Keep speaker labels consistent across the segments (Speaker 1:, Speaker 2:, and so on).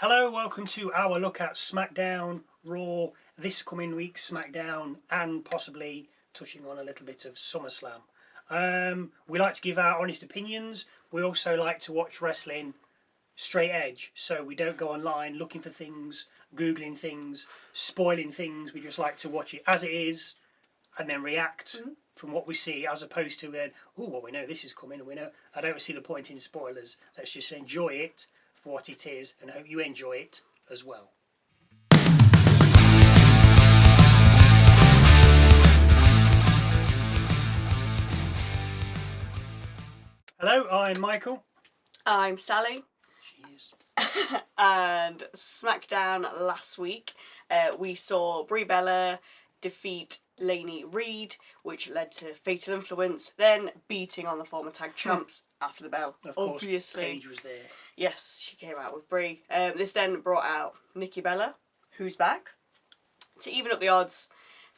Speaker 1: Hello, welcome to our look at SmackDown, Raw, this coming week's SmackDown, and possibly touching on a little bit of SummerSlam. We like to give our honest opinions. We also like to watch wrestling straight edge, so we don't go online looking for things, Googling things, spoiling things. We just like to watch it as it is and then react from what we see, as opposed to, we know this is coming, and we know. I don't see the point in spoilers. Let's just enjoy it for what it is and hope you enjoy it as well. Hello, I'm Michael.
Speaker 2: I'm Sally.
Speaker 1: She is.
Speaker 2: And SmackDown last week, we saw Brie Bella defeat Lainey Reed, which led to Fatal Influence, then beating on the former tag champs after the bell.
Speaker 1: Of course,
Speaker 2: obviously.
Speaker 1: Paige was there.
Speaker 2: Yes, she came out with Brie. This then brought out Nikki Bella, who's back, to even up the odds.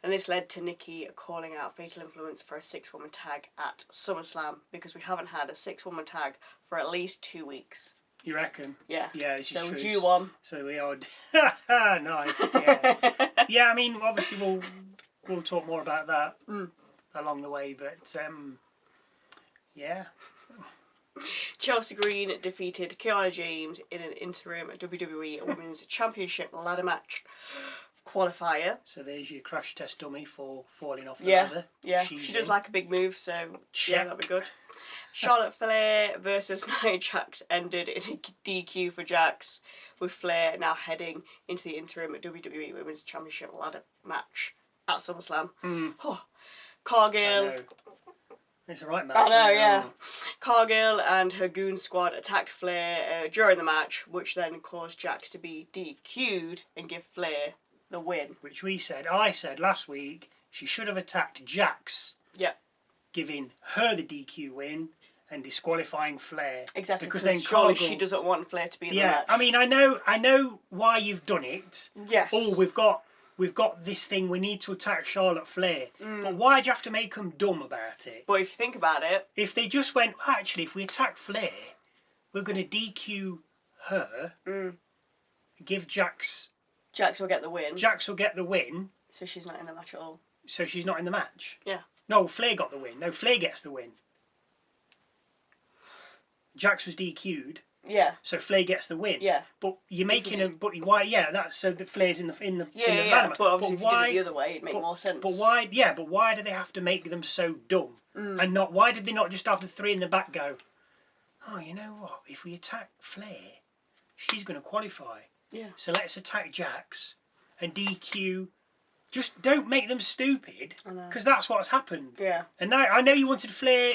Speaker 2: And this led to Nikki calling out Fatal Influence for a 6-woman tag at SummerSlam, because we haven't had a 6-woman tag for at least 2 weeks.
Speaker 1: You reckon?
Speaker 2: Yeah.
Speaker 1: Yeah, this is true.
Speaker 2: So due one.
Speaker 1: So we are. Nice. Yeah. Yeah. I mean, obviously we'll talk more about that along the way, but yeah.
Speaker 2: Chelsea Green defeated Kiana James in an interim WWE Women's Championship ladder match qualifier.
Speaker 1: So there's your crash test dummy for falling off the ladder.
Speaker 2: Yeah, she does like a big move, so yeah, that'd be good. Charlotte Flair versus Nia Jax ended in a DQ for Jax, with Flair now heading into the interim WWE Women's Championship ladder match at SummerSlam. Oh, Cargill.
Speaker 1: It's a right match.
Speaker 2: I know, yeah. Cargill and her goon squad attacked Flair during the match, which then caused Jax to be DQ'd and give Flair the win.
Speaker 1: Which I said last week, she should have attacked Jax.
Speaker 2: Yeah.
Speaker 1: Giving her the DQ win and disqualifying Flair.
Speaker 2: Exactly,
Speaker 1: because then
Speaker 2: surely
Speaker 1: Cargill,
Speaker 2: she doesn't want Flair to be in the match.
Speaker 1: I mean, I know why you've done it.
Speaker 2: Yes.
Speaker 1: Oh, we've got this thing, we need to attack Charlotte Flair. But why'd you have to make them dumb about it?
Speaker 2: But if you think about it,
Speaker 1: if they just went, actually, if we attack Flair, we're going to DQ her, give Jax
Speaker 2: will get the win.
Speaker 1: Jax will get the win.
Speaker 2: So she's not in the match at all.
Speaker 1: So she's not in the match?
Speaker 2: Yeah.
Speaker 1: No, Flair got the win. No, Flair gets the win. Jax was DQ'd.
Speaker 2: Yeah.
Speaker 1: So Flair gets the win.
Speaker 2: Yeah.
Speaker 1: But you're making him. But why? Yeah, that's so that Flair's in the ladder match.
Speaker 2: But obviously, if you did it the other way, it'd make more sense.
Speaker 1: But why? Yeah, but why do they have to make them so dumb? And not? Why did they not just have the three in the back go? Oh, you know what? If we attack Flair, she's going to qualify.
Speaker 2: Yeah.
Speaker 1: So let's attack Jax and DQ. Just don't make them stupid, because that's what's happened.
Speaker 2: Yeah.
Speaker 1: And now I know you wanted Flair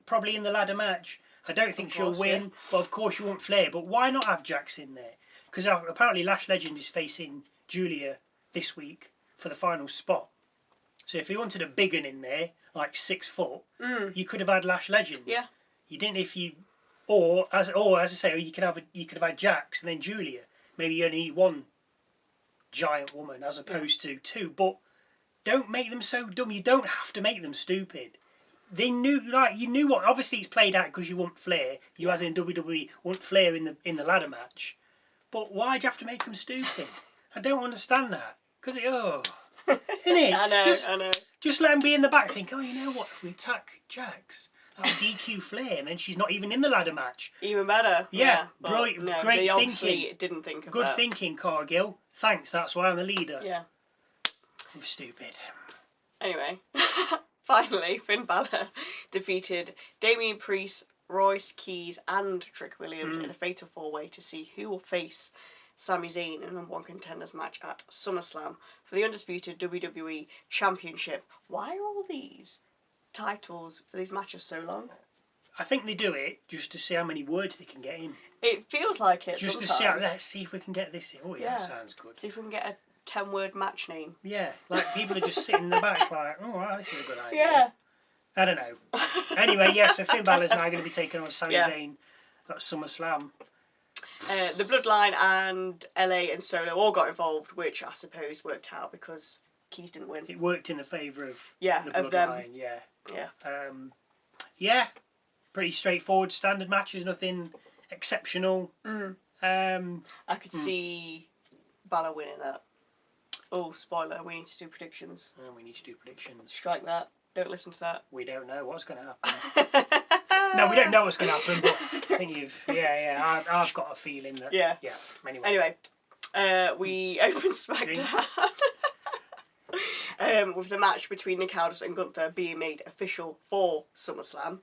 Speaker 1: probably in the ladder match. I don't think she'll win, but of course you want Flair. But why not have Jax in there? Because apparently Lash Legend is facing Julia this week for the final spot. So if you wanted a big one in there, like 6 foot, you could have had Lash Legend.
Speaker 2: Yeah.
Speaker 1: You didn't or as I say, you could have had Jax and then Julia. Maybe you only need one giant woman as opposed to 2. But don't make them so dumb. You don't have to make them stupid. They knew, you knew what. Obviously, it's played out because you want Flair. You, as in WWE, want Flair in the ladder match. But why'd you have to make them stupid? I don't understand that. Because isn't it?
Speaker 2: I know.
Speaker 1: Just let them be in the back. Think, you know what? If we attack Jax, that'll DQ Flair, and then she's not even in the ladder match.
Speaker 2: Even better.
Speaker 1: Yeah,
Speaker 2: great they obviously
Speaker 1: thinking.
Speaker 2: Didn't think of
Speaker 1: Good
Speaker 2: that.
Speaker 1: thinking, Cargill. Thanks. That's why I'm the leader.
Speaker 2: Yeah.
Speaker 1: I'm stupid.
Speaker 2: Anyway. Finally, Finn Balor defeated Damian Priest, Royce Keys and Trick Williams in a fatal 4-way to see who will face Sami Zayn in a No.1 Contenders match at SummerSlam for the undisputed WWE Championship. Why are all these titles for these matches so long?
Speaker 1: I think they do it just to see how many words they can get in.
Speaker 2: It feels like it
Speaker 1: just
Speaker 2: sometimes.
Speaker 1: Let's see if we can get this in. Oh yeah, that sounds good.
Speaker 2: See if we can get a 10-word match name.
Speaker 1: Yeah, like people are just sitting in the back like, oh wow, this is a good idea.
Speaker 2: Yeah.
Speaker 1: I don't know. Anyway, so Finn Balor's now going to be taking on Sami Zayn at SummerSlam.
Speaker 2: The Bloodline and LA and Solo all got involved, which I suppose worked out because Keys didn't win.
Speaker 1: It worked in the favour of the
Speaker 2: of
Speaker 1: Bloodline,
Speaker 2: them.
Speaker 1: Yeah. Pretty straightforward, standard matches, nothing exceptional.
Speaker 2: I could see Balor winning that. Oh, spoiler, we need to do predictions.
Speaker 1: We need to do predictions.
Speaker 2: Strike that. Don't listen to that.
Speaker 1: We don't know what's going to happen. No, we don't know what's going to happen, but I think you've... Yeah, I've got a feeling that...
Speaker 2: Yeah.
Speaker 1: Yeah,
Speaker 2: Anyway, we open SmackDown with the match between Nick Aldis and Gunther being made official for SummerSlam.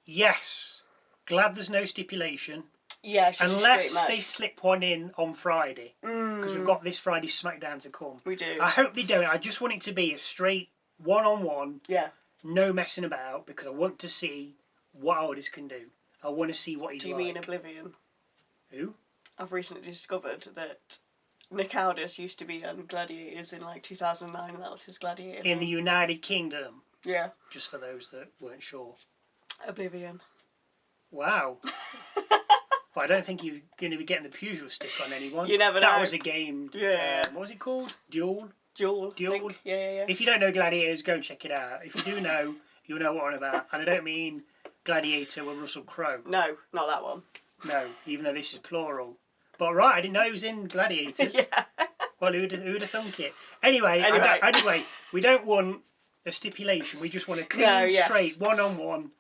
Speaker 1: Yes. Glad there's no stipulation.
Speaker 2: Yeah, it's just
Speaker 1: unless
Speaker 2: a straight match.
Speaker 1: they slip one in on Friday, because we've got this Friday's SmackDown to come.
Speaker 2: We do.
Speaker 1: I hope they don't. I just want it to be a straight one-on-one.
Speaker 2: Yeah.
Speaker 1: No messing about, because I want to see what Aldis can do. I want to see what he's like.
Speaker 2: Do you mean Oblivion?
Speaker 1: Who?
Speaker 2: I've recently discovered that Nick Aldis used to be on Gladiators in like 2009, and that was his Gladiator.
Speaker 1: In the United Kingdom.
Speaker 2: Yeah.
Speaker 1: Just for those that weren't sure.
Speaker 2: Oblivion.
Speaker 1: Wow. Well, I don't think you're going to be getting the Peugeot stick on anyone.
Speaker 2: You never know.
Speaker 1: That was a game.
Speaker 2: Yeah.
Speaker 1: What was it called? Duel?
Speaker 2: Duel.
Speaker 1: Duel?
Speaker 2: Yeah.
Speaker 1: If you don't know Gladiators, go and check it out. If you do know, you'll know what I'm on about. And I don't mean Gladiator with Russell Crowe.
Speaker 2: No, not that one.
Speaker 1: No, even though this is plural. But right, I didn't know he was in Gladiators.
Speaker 2: Yeah.
Speaker 1: Well, who'd have thunk it? Anyway, we don't want a stipulation. We just want a clean, straight, one-on-one,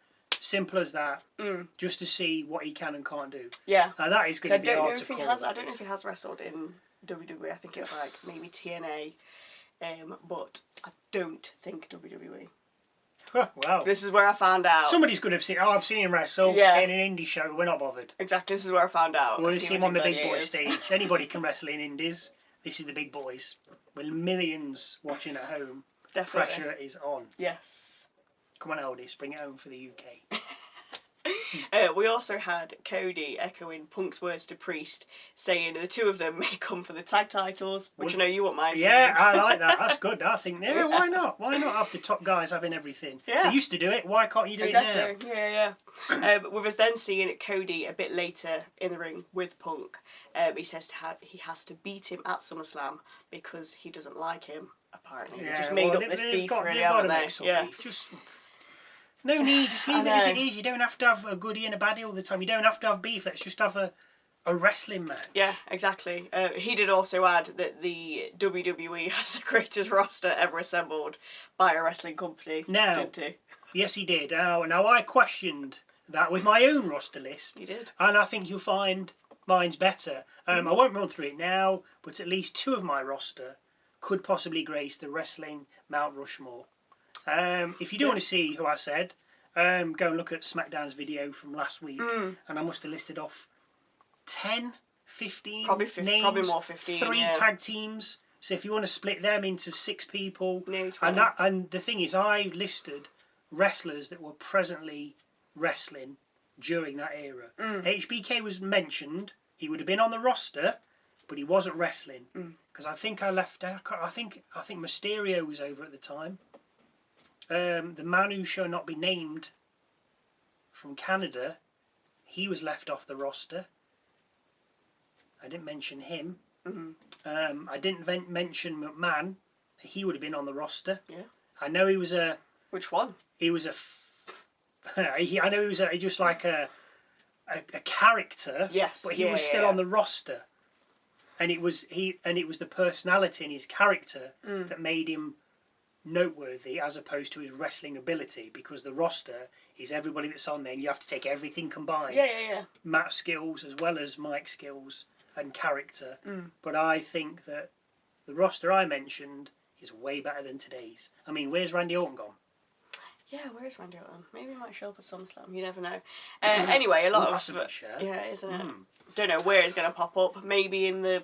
Speaker 1: simple as that, just to see what he can and can't do.
Speaker 2: Yeah.
Speaker 1: And that is going to be hard to call.
Speaker 2: I don't know if he has wrestled in WWE. I think it was like maybe TNA, but I don't think WWE.
Speaker 1: Wow.
Speaker 2: This is where I found out.
Speaker 1: Somebody's going to have seen. Oh, I've seen him wrestle in an indie show. We're not bothered.
Speaker 2: Exactly. This is where I found out.
Speaker 1: We want to see him on the big boy stage. Anybody can wrestle in indies. This is the big boys. With millions watching at home.
Speaker 2: Definitely.
Speaker 1: Pressure is on.
Speaker 2: Yes.
Speaker 1: Come on, Aldis, bring it home for the UK.
Speaker 2: We also had Cody echoing Punk's words to Priest, saying the two of them may come for the tag titles, which I know you want mine.
Speaker 1: Yeah, I like that. That's good. I think, why not? Why not have the top guys having everything?
Speaker 2: Yeah.
Speaker 1: They used to do it. Why can't you do it now?
Speaker 2: Yeah. With us then seeing Cody a bit later in the ring with Punk, he says he has to beat him at SummerSlam because he doesn't like him. Apparently, they just made up this beef, really, haven't they?
Speaker 1: Yeah. Just no need. Just leave it as it is. You don't have to have a goodie and a baddie all the time. You don't have to have beef. Let's just have a wrestling match.
Speaker 2: Yeah, exactly. He did also add that the WWE has the greatest roster ever assembled by a wrestling company.
Speaker 1: Now,
Speaker 2: didn't he?
Speaker 1: Yes, he did. Now I questioned that with my own roster list.
Speaker 2: You did.
Speaker 1: And I think you'll find mine's better. I won't run through it now, but at least two of my roster could possibly grace the wrestling Mount Rushmore. If you do want to see who I said, go and look at SmackDown's video from last week, and I must have listed off 10, 15 names,
Speaker 2: probably more 15.
Speaker 1: 3 tag teams. So if you want to split them into 6 people,
Speaker 2: Nearly 20.
Speaker 1: and the thing is, I listed wrestlers that were presently wrestling during that era. HBK was mentioned; he would have been on the roster, but he wasn't wrestling because I think I left out. I think Mysterio was over at the time. The man who shall not be named from Canada, he was left off the roster. I didn't mention him. I didn't mention McMahon. He would have been on the roster.
Speaker 2: Yeah.
Speaker 1: I know he was a.
Speaker 2: Which one?
Speaker 1: He was a. I know he was just like a character.
Speaker 2: Yes.
Speaker 1: But he was still on the roster, and it was the personality in his character that made him noteworthy as opposed to his wrestling ability, because the roster is everybody that's on there and you have to take everything combined.
Speaker 2: Yeah.
Speaker 1: Matt's skills as well as Mike's skills and character. But I think that the roster I mentioned is way better than today's. I mean, where's Randy Orton gone?
Speaker 2: Yeah, where's Randy Orton? Maybe he might show up at SummerSlam. You never know. Anyway, a lot of yeah, isn't it? Don't know where it's going to pop up. Maybe in the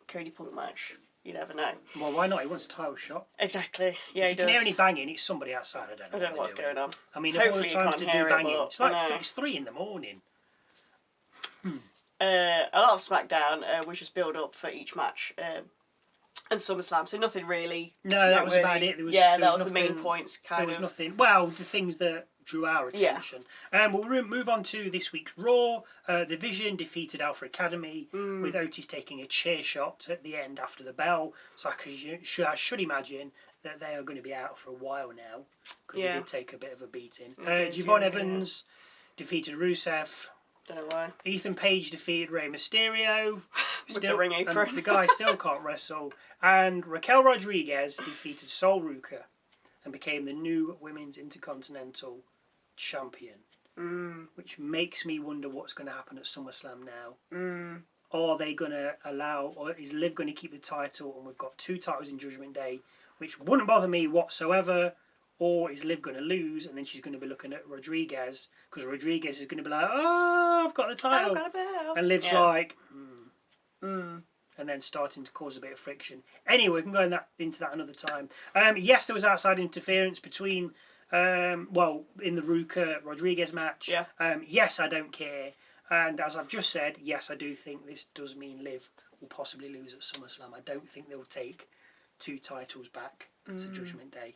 Speaker 2: Cody Punk match. You never know.
Speaker 1: Well, why not? He wants a title shot.
Speaker 2: Exactly. Yeah,
Speaker 1: if you can hear any banging, it's somebody outside. I don't know
Speaker 2: what's going on.
Speaker 1: I mean,
Speaker 2: hopefully
Speaker 1: all the time to do banging.
Speaker 2: It,
Speaker 1: it's like it's 3 in the morning.
Speaker 2: A lot of SmackDown was just build up for each match. And SummerSlam, so nothing really.
Speaker 1: No, that was about it.
Speaker 2: That was the main points.
Speaker 1: There was nothing. Well, the things that drew our attention. We'll move on to this week's Raw. The Vision defeated Alpha Academy with Otis taking a chair shot at the end after the bell. So I should imagine that they are going to be out for a while now because they did take a bit of a beating. Javon Evans defeated Rusev
Speaker 2: Don't know why.
Speaker 1: Ethan Page defeated Rey Mysterio.
Speaker 2: With the ring apron.
Speaker 1: And the guy still can't wrestle. And Raquel Rodriguez defeated Sol Ruca and became the new Women's Intercontinental Champion. Which makes me wonder what's going to happen at SummerSlam now. Are they going to allow, or is Liv going to keep the title? And we've got 2 titles in Judgment Day, which wouldn't bother me whatsoever. Or is Liv going to lose, and then she's going to be looking at Rodriguez, because Rodriguez is going to be like, oh, I've got the title.
Speaker 2: I've got a belt.
Speaker 1: And Liv's like, and then starting to cause a bit of friction. Anyway, we can go into that another time. Yes, there was outside interference between, in the Ruca-Rodriguez match.
Speaker 2: Yeah.
Speaker 1: Yes, I don't care. And as I've just said, yes, I do think this does mean Liv will possibly lose at SummerSlam. I don't think they'll take 2 titles back to Judgment Day.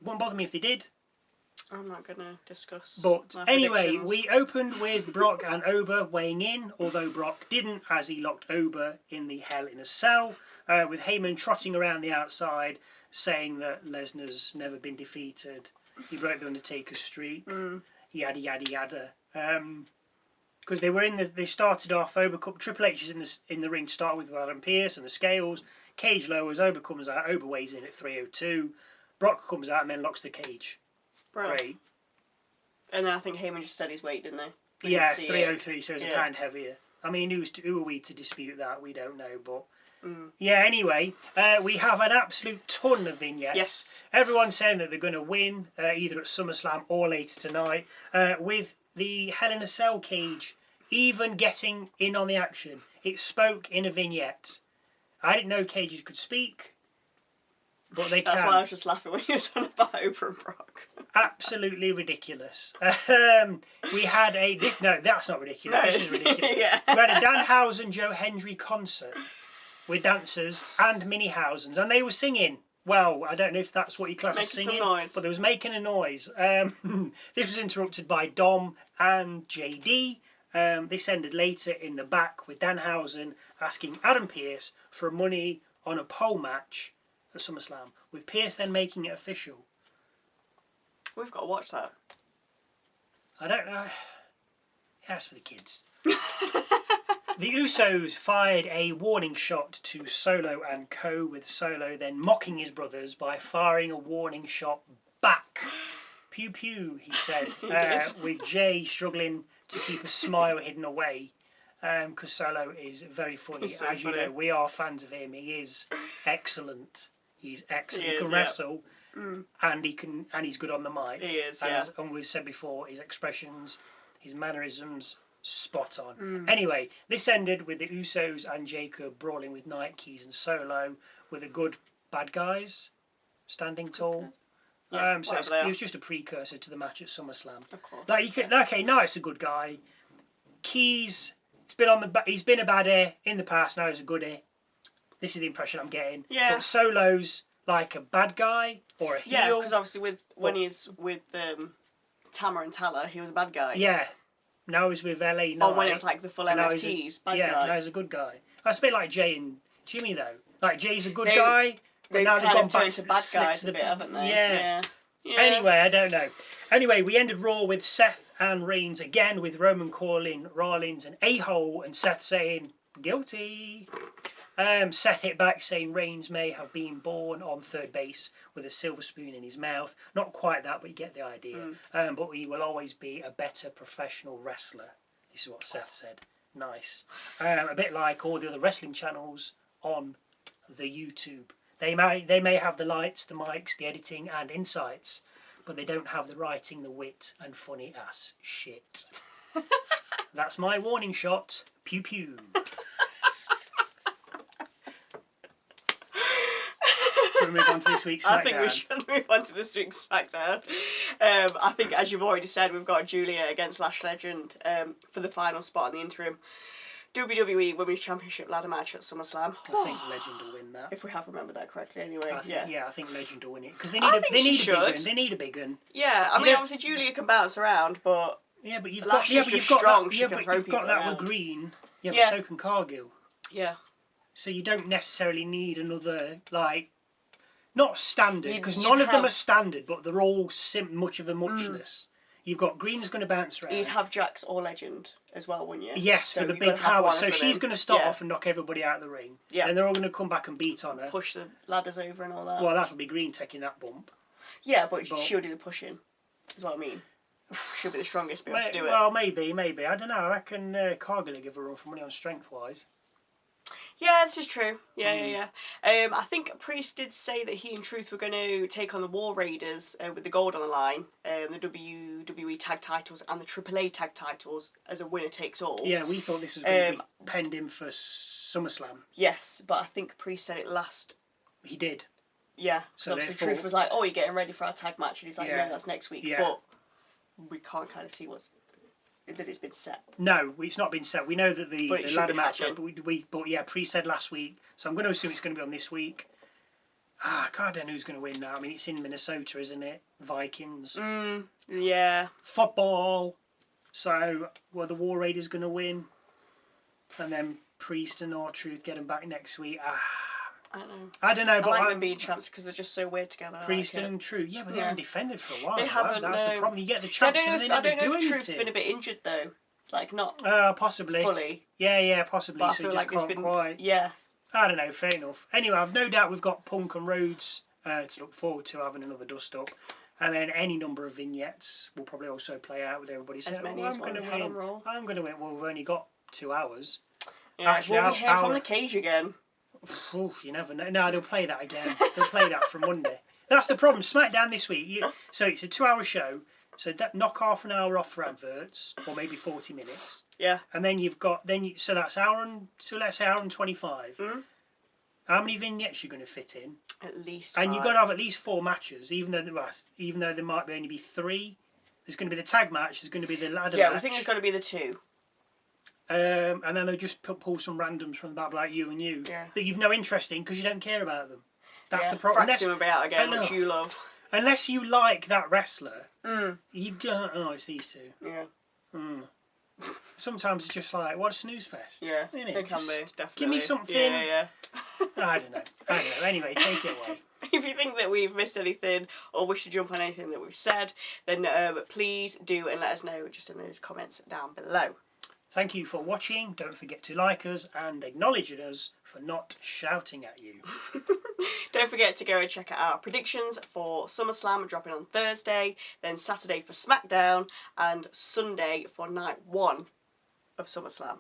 Speaker 1: It wouldn't bother me if they did.
Speaker 2: I'm not going to discuss.
Speaker 1: But
Speaker 2: my
Speaker 1: anyway,
Speaker 2: predictions.
Speaker 1: we opened with Brock and Oba weighing in, although Brock didn't, as he locked Oba in the Hell in a Cell, with Heyman trotting around the outside saying that Lesnar's never been defeated. He broke the Undertaker's streak. Yada, yada, yada. Because they started off, Triple H is in the ring to start with Adam Pearce and the scales. Cage lowers, Oba comes out, Oba weighs in at 302. Brock comes out and then locks the cage.
Speaker 2: Right.
Speaker 1: Great.
Speaker 2: And then I think Heyman just said his weight, didn't they?
Speaker 1: Yeah, 303, so it's a pound heavier. I mean, who are we to dispute that? We don't know, but... Yeah, anyway, we have an absolute ton of vignettes.
Speaker 2: Yes.
Speaker 1: Everyone's saying that they're going to win, either at SummerSlam or later tonight, with the Hell in a Cell cage even getting in on the action. It spoke in a vignette. I didn't know cages could speak. But they
Speaker 2: That's
Speaker 1: can.
Speaker 2: why I was just laughing when you were on about Oprah and Brock.
Speaker 1: Absolutely ridiculous. We had no, that's not ridiculous.
Speaker 2: No.
Speaker 1: This is ridiculous.
Speaker 2: Yeah.
Speaker 1: We had a Danhausen Joe Hendry concert with dancers and Minihausens, and they were singing. Well, I don't know if that's what you class as
Speaker 2: Making
Speaker 1: singing,
Speaker 2: some noise.
Speaker 1: but they was making a noise. This was interrupted by Dom and JD. This ended later in the back with Danhausen asking Adam Pearce for money on a pole match at SummerSlam, with Pearce then making it official.
Speaker 2: We've got to watch that.
Speaker 1: I don't know. Yeah, that's for the kids. The Usos fired a warning shot to Solo and Co, with Solo then mocking his brothers by firing a warning shot back. Pew pew, he said, with Jay struggling to keep a smile hidden away. Because Solo is very funny.
Speaker 2: He's so
Speaker 1: As
Speaker 2: funny.
Speaker 1: you know, we are fans of him. He is excellent. He's excellent.
Speaker 2: He
Speaker 1: He can
Speaker 2: is, yeah.
Speaker 1: wrestle, and he's good on the mic.
Speaker 2: He is,
Speaker 1: And we've said before, his expressions, his mannerisms, spot on. Anyway, this ended with the Usos and Jacob brawling with Nikes and Solo, with the good bad guys standing tall.
Speaker 2: Yeah,
Speaker 1: So
Speaker 2: whatever they
Speaker 1: it
Speaker 2: are.
Speaker 1: was just a precursor to the match at SummerSlam.
Speaker 2: Of course.
Speaker 1: Like you could, okay, now it's a good guy. Keys, he's been a baddie in the past. Now he's a goodie. This is the impression I'm getting.
Speaker 2: Yeah.
Speaker 1: But Solo's like a bad guy or a heel.
Speaker 2: Yeah, because obviously when he's with Tama and Tala, he was a bad guy.
Speaker 1: Yeah. Now he's with LA Knight.
Speaker 2: Or when it was like the full
Speaker 1: and now he's
Speaker 2: MFTs,
Speaker 1: a,
Speaker 2: bad
Speaker 1: yeah,
Speaker 2: guy.
Speaker 1: now he's a good guy. That's a bit like Jay and Jimmy though. Like Jay's a good
Speaker 2: They-
Speaker 1: guy, but
Speaker 2: They've
Speaker 1: now they've
Speaker 2: kind
Speaker 1: gone
Speaker 2: of
Speaker 1: back
Speaker 2: turned
Speaker 1: to
Speaker 2: to bad
Speaker 1: slick
Speaker 2: guys
Speaker 1: to
Speaker 2: a bit, haven't they?
Speaker 1: Yeah.
Speaker 2: Yeah.
Speaker 1: Anyway, I don't know. Anyway, we ended Raw with Seth and Reigns again, with Roman calling Rollins an a-hole and Seth saying, guilty. Seth hit back saying Reigns may have been born on third base with a silver spoon in his mouth. Not quite that, but you get the idea. But he will always be a better professional wrestler. This is what Seth said. Nice. A bit like all the other wrestling channels on the YouTube. They may have the lights, the mics, the editing and insights, but they don't have the writing, the wit and funny ass shit. That's my warning shot. Pew pew. Shall we move on to this week's SmackDown?
Speaker 2: I think we should move on to this week's SmackDown. I think, as you've already said, we've got Julia against Lash Legend for the final spot in the interim WWE Women's Championship ladder match at SummerSlam.
Speaker 1: I think Legend will win that.
Speaker 2: If we have remembered that correctly, anyway.
Speaker 1: I think Legend will win it because they
Speaker 2: I
Speaker 1: need
Speaker 2: think
Speaker 1: they
Speaker 2: she
Speaker 1: need a big
Speaker 2: should.
Speaker 1: one. They need a big one.
Speaker 2: Yeah, I
Speaker 1: You
Speaker 2: mean,
Speaker 1: don't-
Speaker 2: obviously Julia can bounce around, but
Speaker 1: Yeah, but you've
Speaker 2: Lash
Speaker 1: got
Speaker 2: is just strong, she can throw
Speaker 1: you've got
Speaker 2: people
Speaker 1: that
Speaker 2: around.
Speaker 1: with Green. Yeah,
Speaker 2: Yeah.
Speaker 1: but so can Cargill.
Speaker 2: yeah.
Speaker 1: So you don't necessarily need another not standard
Speaker 2: You'd-
Speaker 1: because
Speaker 2: you'd
Speaker 1: none of them
Speaker 2: have-
Speaker 1: are standard, but they're all much of a muchness. You've got Green's going to bounce around.
Speaker 2: You'd have Jax or Legend as well, wouldn't you?
Speaker 1: Yes,
Speaker 2: So
Speaker 1: for the
Speaker 2: you've gotta
Speaker 1: big
Speaker 2: have
Speaker 1: power.
Speaker 2: one
Speaker 1: So
Speaker 2: for
Speaker 1: she's
Speaker 2: them.
Speaker 1: going to start
Speaker 2: Yeah.
Speaker 1: off and knock everybody out of the ring.
Speaker 2: Yeah.
Speaker 1: Then they're all going to come back and beat on her.
Speaker 2: Push the ladders over and all that.
Speaker 1: Well, that'll be Green taking that bump.
Speaker 2: Yeah, but she'll do the pushing. Is what I mean. She'll be the strongest to be able to do it.
Speaker 1: Well, maybe. I don't know. I reckon Cargill will give her a run for money on strength-wise.
Speaker 2: Yeah, this is true. Yeah. I think Priest did say that he and Truth were going to take on the War Raiders with the gold on the line, the WWE tag titles and the AAA tag titles as a winner takes all.
Speaker 1: Yeah, we thought this was going to be penned in for SummerSlam.
Speaker 2: Yes, but I think Priest said it last.
Speaker 1: He did.
Speaker 2: Yeah, so obviously Truth was like, "Oh, you're getting ready for our tag match," and he's like, "No, that's next week."
Speaker 1: Yeah.
Speaker 2: But we can't kind of see that it's been set.
Speaker 1: No, it's not been set. We know that the ladder match, but yeah, Priest said last week, so I'm going to assume it's going to be on this week. I don't know who's going to win that. I mean, it's in Minnesota, isn't it? Vikings.
Speaker 2: Yeah.
Speaker 1: Football. So, the War Raiders going to win? And then Priest and R-Truth get them back next week. I don't know. But
Speaker 2: I like them being champs because they're just so weird together.
Speaker 1: Priest and Truth. Yeah, but they haven't defended for a while.
Speaker 2: They haven't.
Speaker 1: That's the problem. You get the champs and they never do anything. I don't know if
Speaker 2: Truth's been a bit injured though. Like not.
Speaker 1: Possibly.
Speaker 2: Fully.
Speaker 1: Yeah, possibly.
Speaker 2: But
Speaker 1: so
Speaker 2: I feel
Speaker 1: just
Speaker 2: like
Speaker 1: can't
Speaker 2: it's been.
Speaker 1: quite.
Speaker 2: Yeah.
Speaker 1: I don't know. Fair enough. Anyway, I've no doubt we've got Punk and Rhodes to look forward to having another dust up. And then any number of vignettes will probably also play out with everybody saying,
Speaker 2: I'm
Speaker 1: going to win. I'm going to win. Well, we've only got 2 hours.
Speaker 2: Yeah, actually, will we hear from the cage again?
Speaker 1: You never know. No, they'll play that again. They'll play that from Monday. That's the problem. SmackDown this week. So it's a 2-hour show. So knock half an hour off for adverts, or maybe 40 minutes.
Speaker 2: Yeah.
Speaker 1: And then you've got so that's let's say hour and 25.
Speaker 2: Mm-hmm.
Speaker 1: How many vignettes are you going to fit in?
Speaker 2: At least.
Speaker 1: And you've got to have at least 4 matches, even though there might only be 3. There's going to be the tag match. There's going to be the ladder match.
Speaker 2: Yeah, I think there's got to be the 2.
Speaker 1: And then they'll just pull some randoms from the back like you and you that you've no interest in because you don't care about them. That's the problem.
Speaker 2: Fraxxon will be out again, which you love.
Speaker 1: Unless you like that wrestler, you've got it's these two.
Speaker 2: Yeah.
Speaker 1: Sometimes it's just like, what a snooze fest.
Speaker 2: Yeah,
Speaker 1: it
Speaker 2: can be, definitely.
Speaker 1: Give me something.
Speaker 2: Yeah.
Speaker 1: I don't know. Anyway, take it away.
Speaker 2: If you think that we've missed anything or wish to jump on anything that we've said, then please do and let us know just in those comments down below.
Speaker 1: Thank you for watching. Don't forget to like us and acknowledge us for not shouting at you.
Speaker 2: Don't forget to go and check out our predictions for SummerSlam dropping on Thursday, then Saturday for SmackDown, and Sunday for night 1 of SummerSlam.